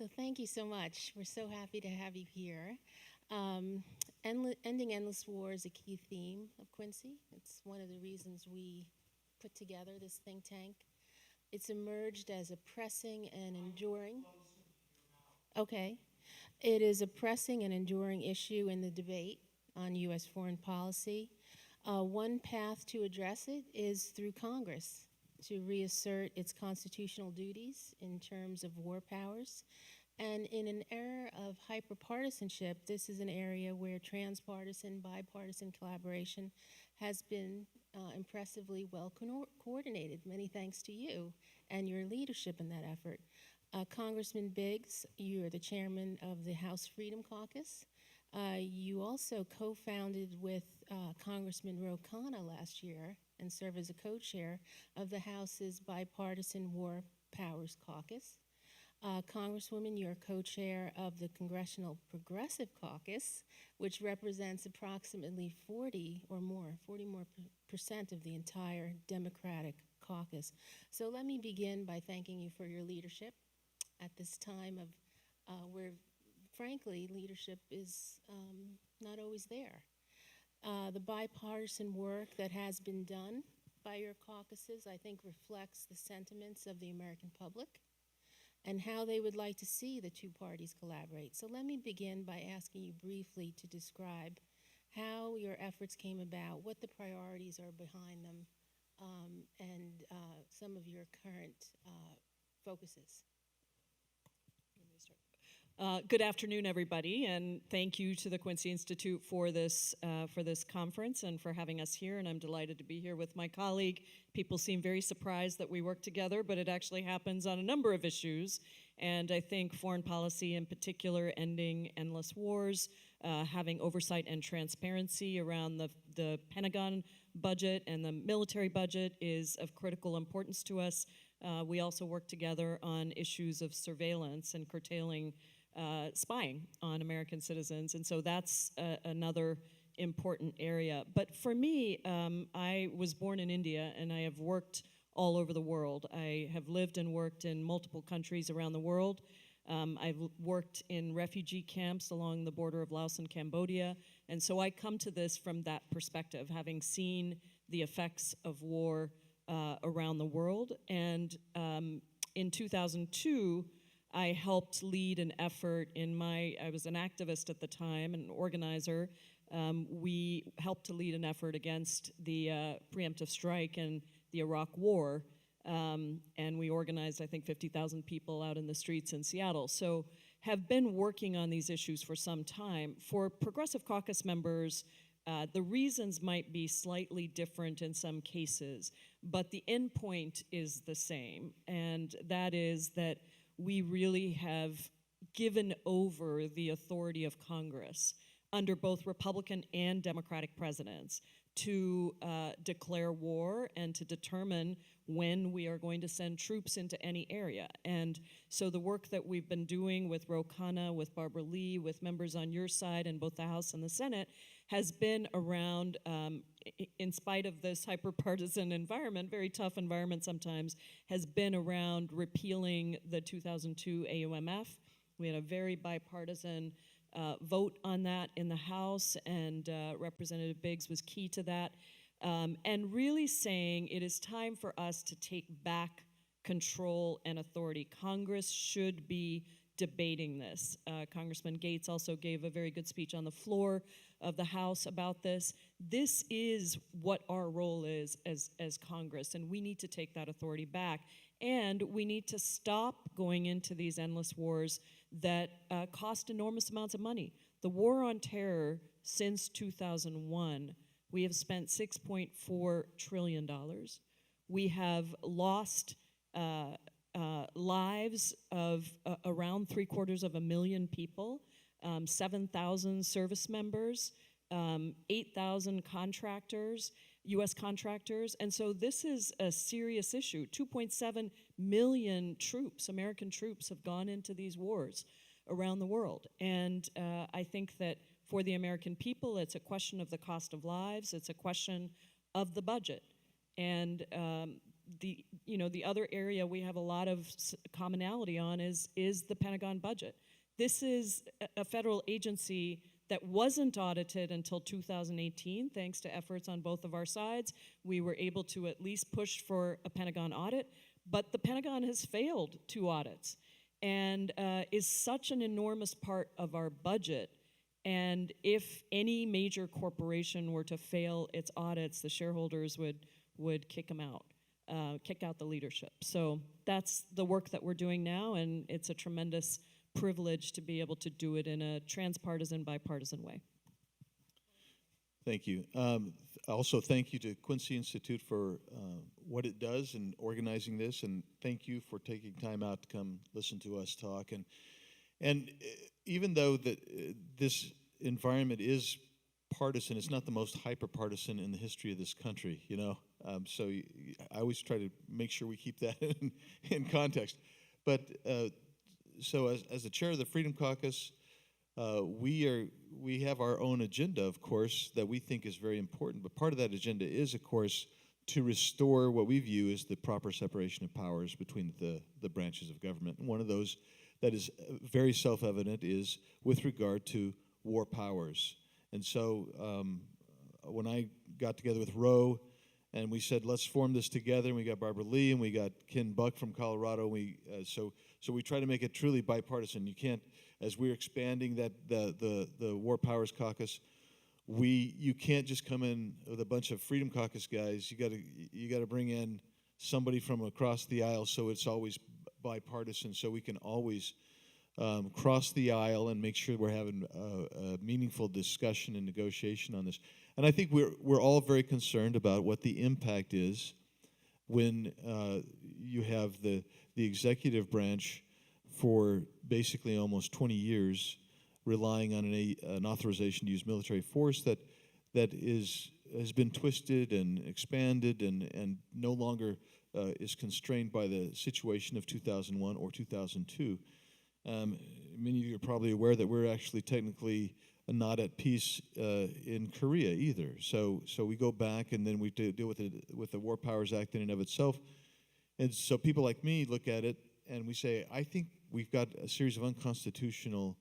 So thank you so much. We're so happy to have you here. Ending endless war is a key theme of Quincy. It's one of the reasons we put together this think tank. It's emerged as a pressing and enduring. Okay. It is a pressing and enduring issue in the debate on U.S. foreign policy. One path to address it is through Congress to reassert its constitutional duties in terms of war powers. And in an era of hyperpartisanship, this is an area where transpartisan, bipartisan collaboration has been impressively well coordinated. Many thanks to you and your leadership in that effort. Congressman Biggs, you are the chairman of the House Freedom Caucus. You also co-founded with Congressman Ro Khanna last year and serve as a co-chair of the House's bipartisan War Powers Caucus. Congresswoman, you're co-chair of the Congressional Progressive Caucus, which represents approximately 40 more percent of the entire Democratic caucus. So let me begin by thanking you for your leadership at this time of where, frankly, leadership is not always there. The bipartisan work that has been done by your caucuses, I think, reflects the sentiments of the American public and how they would like to see the two parties collaborate. So let me begin by asking you briefly to describe how your efforts came about, what the priorities are behind them, and some of your current focuses. Good afternoon, everybody, and thank you to the Quincy Institute for this conference and for having us here, and I'm delighted to be here with my colleague. People seem very surprised that we work together, but it actually happens on a number of issues, and I think foreign policy in particular, ending endless wars, having oversight and transparency around the Pentagon budget and the military budget is of critical importance to us. We also work together on issues of surveillance and curtailing spying on American citizens, and so that's another important area. But for me, I was born in India, and I have worked all over the world. I have lived and worked in multiple countries around the world. I've worked in refugee camps along the border of Laos and Cambodia, and so I come to this from that perspective, having seen the effects of war around the world. And in 2002, I helped lead an effort I was an activist at the time, an organizer. We helped to lead an effort against the preemptive strike and the Iraq War, and we organized, I think, 50,000 people out in the streets in Seattle. So have been working on these issues for some time. For Progressive Caucus members, the reasons might be slightly different in some cases, but the end point is the same, and that is that we really have given over the authority of Congress under both Republican and Democratic presidents to declare war and to determine when we are going to send troops into any area. And so the work that we've been doing with Ro Khanna, with Barbara Lee, with members on your side in both the House and the Senate has been around, in spite of this hyper-partisan environment, very tough environment sometimes, has been around repealing the 2002 AUMF. We had a very bipartisan vote on that in the House, and Representative Biggs was key to that, and really saying it is time for us to take back control and authority. Congress should be debating this. Congressman Gates also gave a very good speech on the floor of the House about this. This is what our role is as Congress, and we need to take that authority back. And we need to stop going into these endless wars that cost enormous amounts of money. The war on terror since 2001, we have spent $6.4 trillion. We have lost lives of around 750,000 people, 7,000 service members, 8,000 contractors, U.S. contractors, and so this is a serious issue. 2.7 million troops, American troops, have gone into these wars around the world, and I think that for the American people, it's a question of the cost of lives, it's a question of the budget, and the other area we have a lot of commonality on is the Pentagon budget. This is a federal agency that wasn't audited until 2018, thanks to efforts on both of our sides. We were able to at least push for a Pentagon audit, but the Pentagon has failed 2 audits and is such an enormous part of our budget. And if any major corporation were to fail its audits, the shareholders would kick them out, kick out the leadership. So that's the work that we're doing now, and it's a tremendous privilege to be able to do it in a transpartisan, bipartisan way. Thank you. Also, thank you to Quincy Institute for what it does in organizing this, and thank you for taking time out to come listen to us talk. And even though this environment is partisan, it's not the most hyper-partisan in the history of this country, So I always try to make sure we keep that in context. But so as the chair of the Freedom Caucus, we have our own agenda, of course, that we think is very important. But part of that agenda is, of course, to restore what we view as the proper separation of powers between the branches of government. And one of those that is very self-evident is with regard to war powers. And so when I got together with Roe, and we said, let's form this together, and we got Barbara Lee, and we got Ken Buck from Colorado. So we try to make it truly bipartisan. You can't, as we're expanding the War Powers Caucus, you can't just come in with a bunch of Freedom Caucus guys. You got to bring in somebody from across the aisle, so it's always bipartisan, so we can always cross the aisle and make sure we're having a meaningful discussion and negotiation on this. And I think we're all very concerned about what the impact is when you have the executive branch for basically almost 20 years relying on an authorization to use military force that has been twisted and expanded and no longer is constrained by the situation of 2001 or 2002. Many of you are probably aware that we're actually technically not at peace in Korea either. So we go back, and then we deal with the War Powers Act in and of itself. And so people like me look at it and we say, I think we've got a series of unconstitutional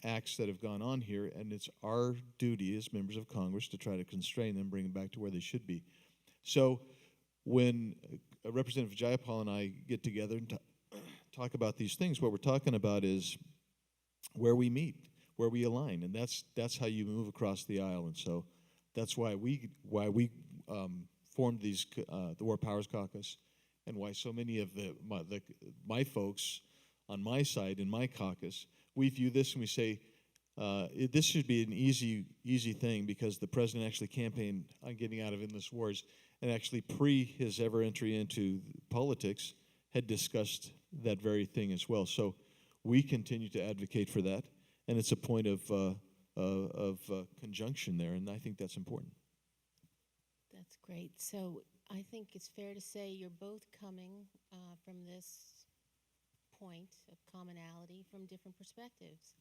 acts that have gone on here, and it's our duty as members of Congress to try to constrain them, bring them back to where they should be. So when Representative Jayapal and I get together and talk about these things, what we're talking about is where we meet, where we align, and that's how you move across the aisle. And so that's why we formed the War Powers Caucus, and why so many of my folks on my side in my caucus, we view this and we say this should be an easy thing, because the president actually campaigned on getting out of endless wars, and actually pre his ever entry into politics had discussed that very thing as well. So we continue to advocate for that, and it's a point of conjunction there, and I think that's important. That's great. So I think it's fair to say you're both coming from this point of commonality from different perspectives.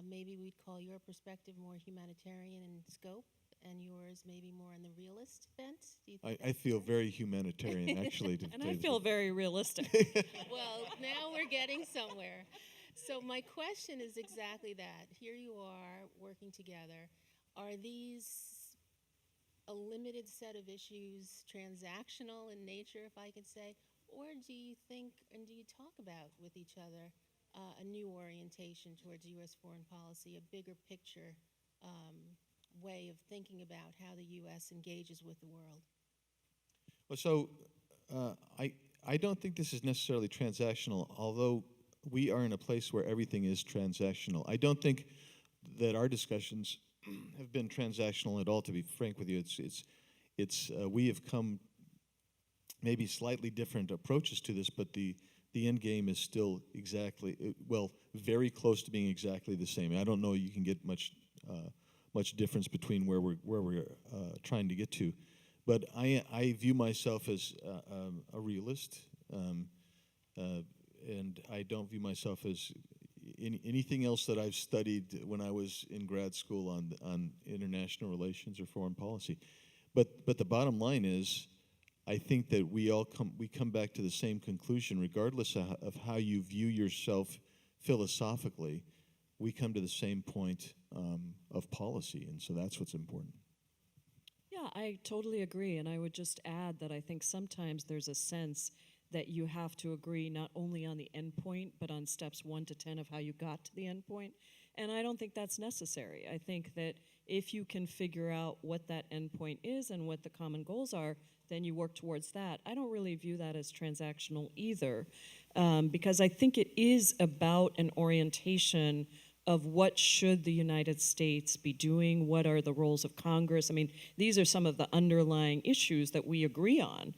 Maybe we'd call your perspective more humanitarian in scope, and yours maybe more on the realist bent. Do you think I feel very humanitarian, actually. And I feel very realistic. Well, now we're getting somewhere. So my question is exactly that. Here you are working together. Are these a limited set of issues, transactional in nature, if I could say, or do you think and do you talk about with each other a new orientation towards U.S. foreign policy, a bigger picture way of thinking about how the U.S. engages with the world? Well, so I don't think this is necessarily transactional, although we are in a place where everything is transactional. I don't think that our discussions have been transactional at all, to be frank with you. We have come maybe slightly different approaches to this, but the end game is still very close to being exactly the same. I don't know you can get much difference between where we're trying to get to, but I view myself as a realist, and I don't view myself as anything else that I've studied when I was in grad school on international relations or foreign policy. But the bottom line is, I think that we come back to the same conclusion, regardless of how you view yourself philosophically. We come to the same point of policy, and so that's what's important. Yeah, I totally agree, and I would just add that I think sometimes there's a sense that you have to agree not only on the end point, but on steps 1 to 10 of how you got to the end point, and I don't think that's necessary. I think that if you can figure out what that end point is and what the common goals are, then you work towards that. I don't really view that as transactional either, because I think it is about an orientation of what should the United States be doing, what are the roles of Congress. I mean, these are some of the underlying issues that we agree on.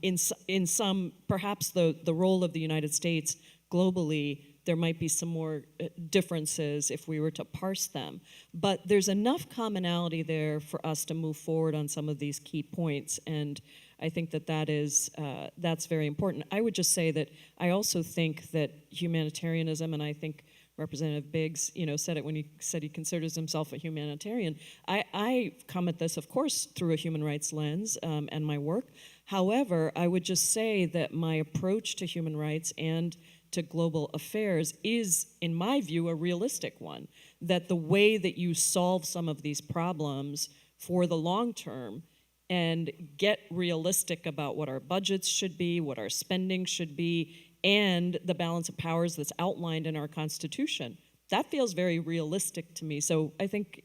In some, perhaps the role of the United States globally, there might be some more differences if we were to parse them. But there's enough commonality there for us to move forward on some of these key points, and I think that that's very important. I would just say that I also think that humanitarianism, and I think Representative Biggs, said it when he said he considers himself a humanitarian. I come at this, of course, through a human rights lens and my work. However, I would just say that my approach to human rights and to global affairs is, in my view, a realistic one. That the way that you solve some of these problems for the long term and get realistic about what our budgets should be, what our spending should be, and the balance of powers that's outlined in our Constitution. That feels very realistic to me. So I think,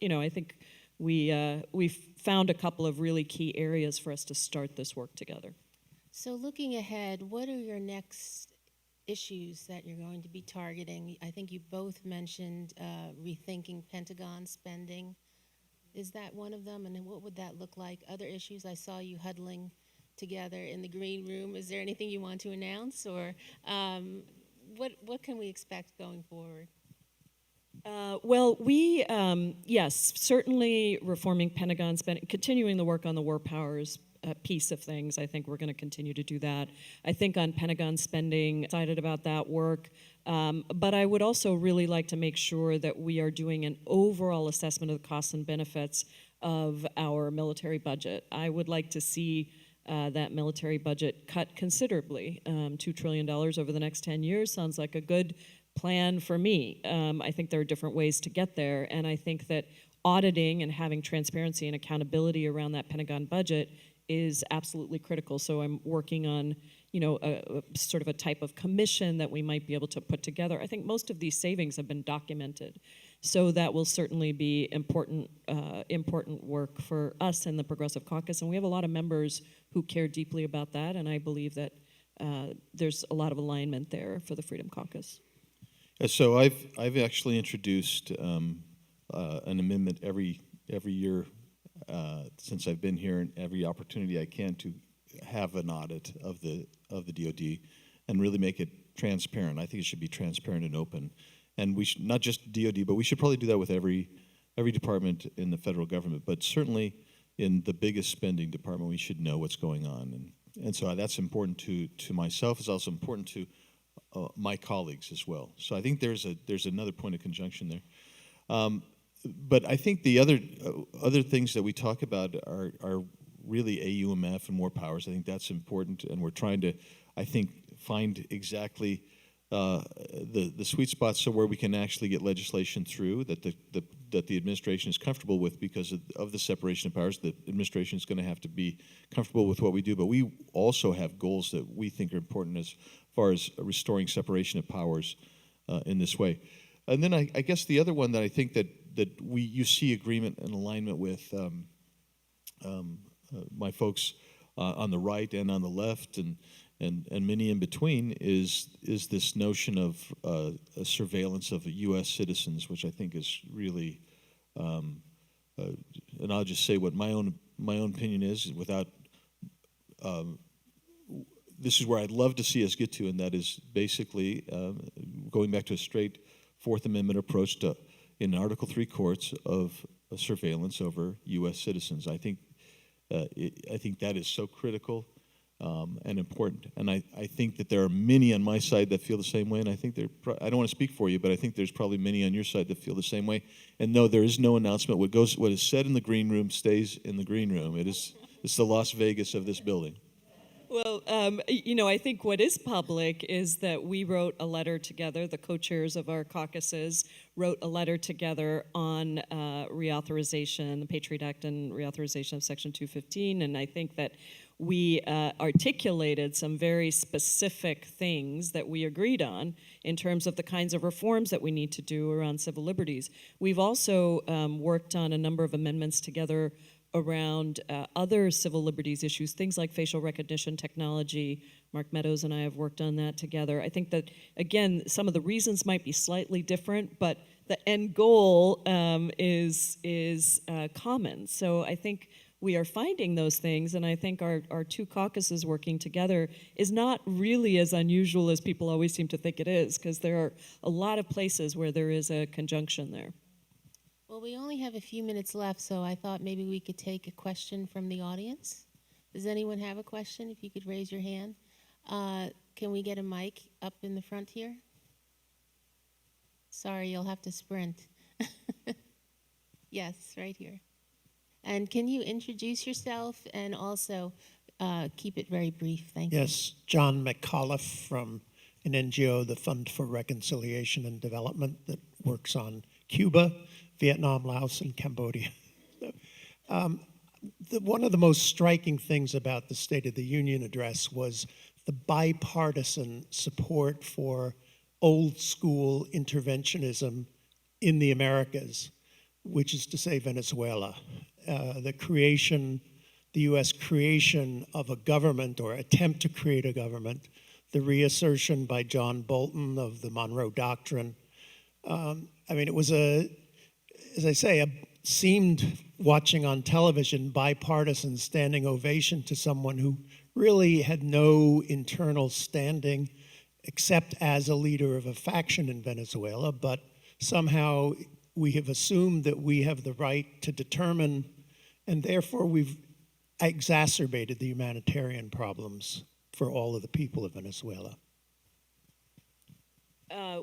we've found a couple of really key areas for us to start this work together. So looking ahead, what are your next issues that you're going to be targeting? I think you both mentioned rethinking Pentagon spending. Is that one of them? And then what would that look like? Other issues? I saw you huddling together in the green room. Is there anything you want to announce, or what can we expect going forward? Well, yes, certainly reforming Pentagon spending, continuing the work on the War Powers piece of things. I think we're going to continue to do that. I think on Pentagon spending, excited about that work. But I would also really like to make sure that we are doing an overall assessment of the costs and benefits of our military budget. I would like to see that military budget cut considerably. $2 trillion over the next 10 years sounds like a good plan for me. I think there are different ways to get there, and I think that auditing and having transparency and accountability around that Pentagon budget is absolutely critical. So I'm working on, a sort of a type of commission that we might be able to put together. I think most of these savings have been documented. So that will certainly be important work for us in the Progressive Caucus, and we have a lot of members who care deeply about that, and I believe that there's a lot of alignment there for the Freedom Caucus. So I've actually introduced an amendment every year since I've been here, and every opportunity I can to have an audit of the DoD and really make it transparent. I think it should be transparent and open. And we should, not just DoD, but we should probably do that with every department in the federal government. But certainly in the biggest spending department, we should know what's going on. And so that's important to myself. It's also important to my colleagues as well. So I think there's another point of conjunction there. But I think the other things that we talk about are really AUMF and War Powers. I think that's important, and we're trying to, I think, find exactly the sweet spots so where we can actually get legislation through that the administration is comfortable with because of the separation of powers. The administration is going to have to be comfortable with what we do, but we also have goals that we think are important as far as restoring separation of powers in this way. And then I guess the other one that I think that you see agreement and alignment with my folks on the right and on the left and many in between is this notion of surveillance of U.S. citizens, which I think is really, and I'll just say what my own opinion is without. This is where I'd love to see us get to, and that is basically going back to a straight Fourth Amendment approach to in Article III courts of surveillance over U.S. citizens. I think that is so critical and important. And I think that there are many on my side that feel the same way, and I think I don't want to speak for you, but I think there's probably many on your side that feel the same way. And no, there is no announcement. What is said in the green room stays in the green room. It's the Las Vegas of this building. Well, I think what is public is that we wrote a letter together, the co-chairs of our caucuses wrote a letter together on reauthorization, the Patriot Act and reauthorization of Section 215, and I think that we articulated some very specific things that we agreed on in terms of the kinds of reforms that we need to do around civil liberties. We've also worked on a number of amendments together around other civil liberties issues, things like facial recognition technology. Mark Meadows and I have worked on that together. I think that, again, some of the reasons might be slightly different, but the end goal is common. So I think we are finding those things, and I think our two caucuses working together is not really as unusual as people always seem to think it is, because there are a lot of places where there is a conjunction there. Well, we only have a few minutes left, so I thought maybe we could take a question from the audience. Does anyone have a question? If you could raise your hand. Can we get a mic up in the front here? Sorry, you'll have to sprint. Yes, right here. And can you introduce yourself and also keep it very brief? Thank you. Yes, John McAuliffe from an NGO, the Fund for Reconciliation and Development, that works on Cuba, Vietnam, Laos, and Cambodia. One of the most striking things about the State of the Union address was the bipartisan support for old school interventionism in the Americas, which is to say Venezuela. The U.S. creation of a government or attempt to create a government, the reassertion by John Bolton of the Monroe Doctrine. It was as I say, seemed, watching on television, bipartisan standing ovation to someone who really had no internal standing except as a leader of a faction in Venezuela, but somehow we have assumed that we have the right to determine, and therefore we've exacerbated the humanitarian problems for all of the people of Venezuela.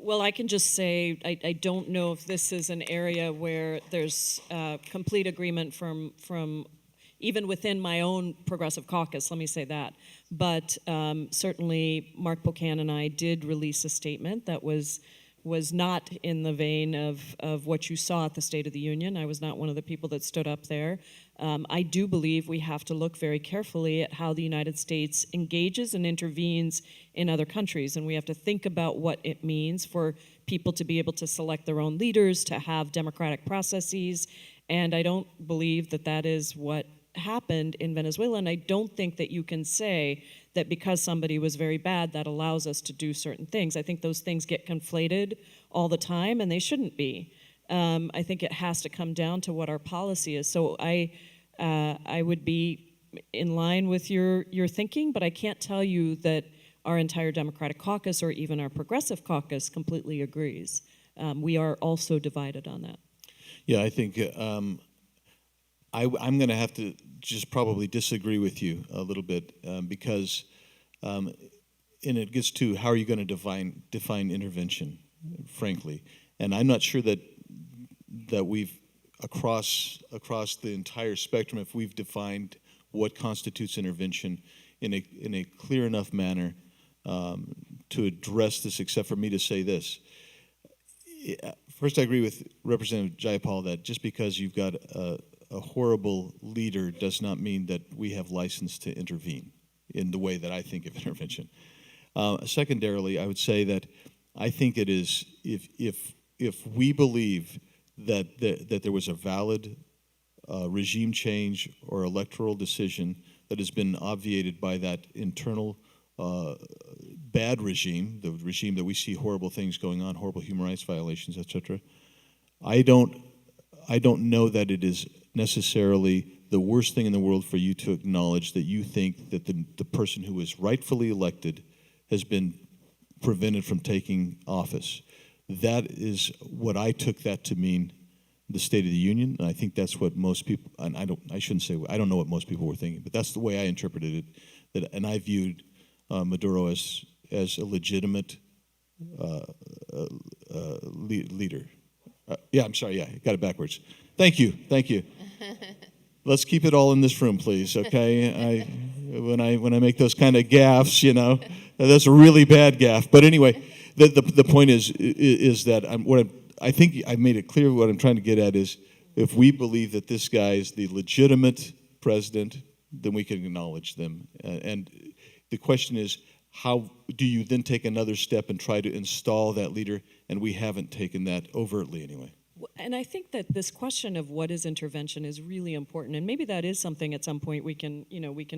Well, I can just say I don't know if this is an area where there's complete agreement from even within my own progressive caucus, let me say that. But certainly Mark Pocan and I did release a statement that was not in the vein of what you saw at the State of the Union. I was not one of the people that stood up there. I do believe we have to look very carefully at how the United States engages and intervenes in other countries, and we have to think about what it means for people to be able to select their own leaders, to have democratic processes, and I don't believe that that is what happened in Venezuela, and I don't think that you can say that because somebody was very bad, that allows us to do certain things. I think those things get conflated all the time, and they shouldn't be. I think it has to come down to what our policy is. So I would be in line with your thinking, but I can't tell you that our entire Democratic caucus or even our Progressive caucus completely agrees. We are also divided on that. Yeah, I think I'm going to have to just probably disagree with you a little bit because, and it gets to how are you going to define intervention, frankly, and I'm not sure that we've across the entire spectrum, if we've defined what constitutes intervention in a clear enough manner to address this, except for me to say this. First, I agree with Representative Jayapal that just because you've got a horrible leader does not mean that we have license to intervene in the way that I think of intervention. Secondarily, I would say that I think it is, if we believe that there was a valid regime change or electoral decision that has been obviated by that internal bad regime, the regime that we see horrible things going on, horrible human rights violations, etc. I don't know that it is necessarily the worst thing in the world for you to acknowledge that you think that the person who is rightfully elected has been prevented from taking office. That is what I took that to mean, the State of the Union, and I think that's what most people, and I don't know what most people were thinking, but that's the way I interpreted it, and I viewed Maduro as a legitimate leader. I'm sorry, I got it backwards. Thank you. Let's keep it all in this room, please, okay? when I make those kind of gaffes, you know. That's a really bad gaffe. But anyway, the point is that I think I made it clear what I'm trying to get at is if we believe that this guy is the legitimate president, then we can acknowledge them. And the question is, how do you then take another step and try to install that leader? And we haven't taken that overtly anyway. And I think that this question of what is intervention is really important, and maybe that is something at some point we can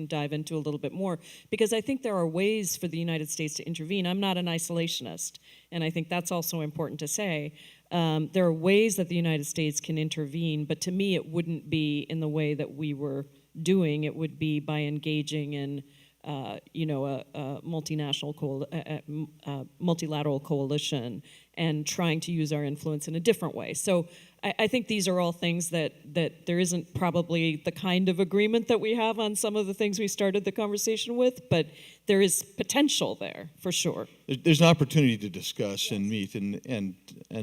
dive into a little bit more, because I think there are ways for the United States to intervene. I'm not an isolationist, and I think that's also important to say. There are ways that the United States can intervene, but to me it wouldn't be in the way that we were doing. It would be by engaging in a multilateral coalition and trying to use our influence in a different way. So I think these are all things that there isn't probably the kind of agreement that we have on some of the things we started the conversation with, but there is potential there for sure. There's an opportunity to discuss and meet, and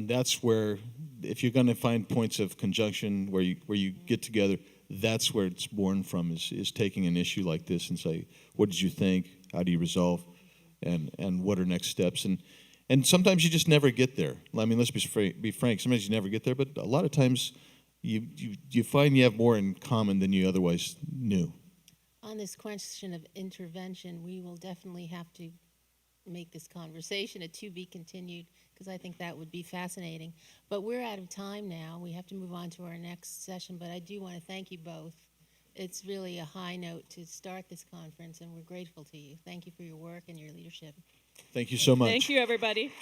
that's where, if you're going to find points of conjunction where you get together, that's where it's born from, is taking an issue like this and say, what did you think? How do you resolve? And what are next steps? And sometimes you just never get there. I mean, let's be frank. Sometimes you never get there, but a lot of times you find you have more in common than you otherwise knew. On this question of intervention, we will definitely have to make this conversation a to be continued, because I think that would be fascinating. But we're out of time now. We have to move on to our next session, but I do want to thank you both. It's really a high note to start this conference, and we're grateful to you. Thank you for your work and your leadership. Thank you so much. Thank you, everybody.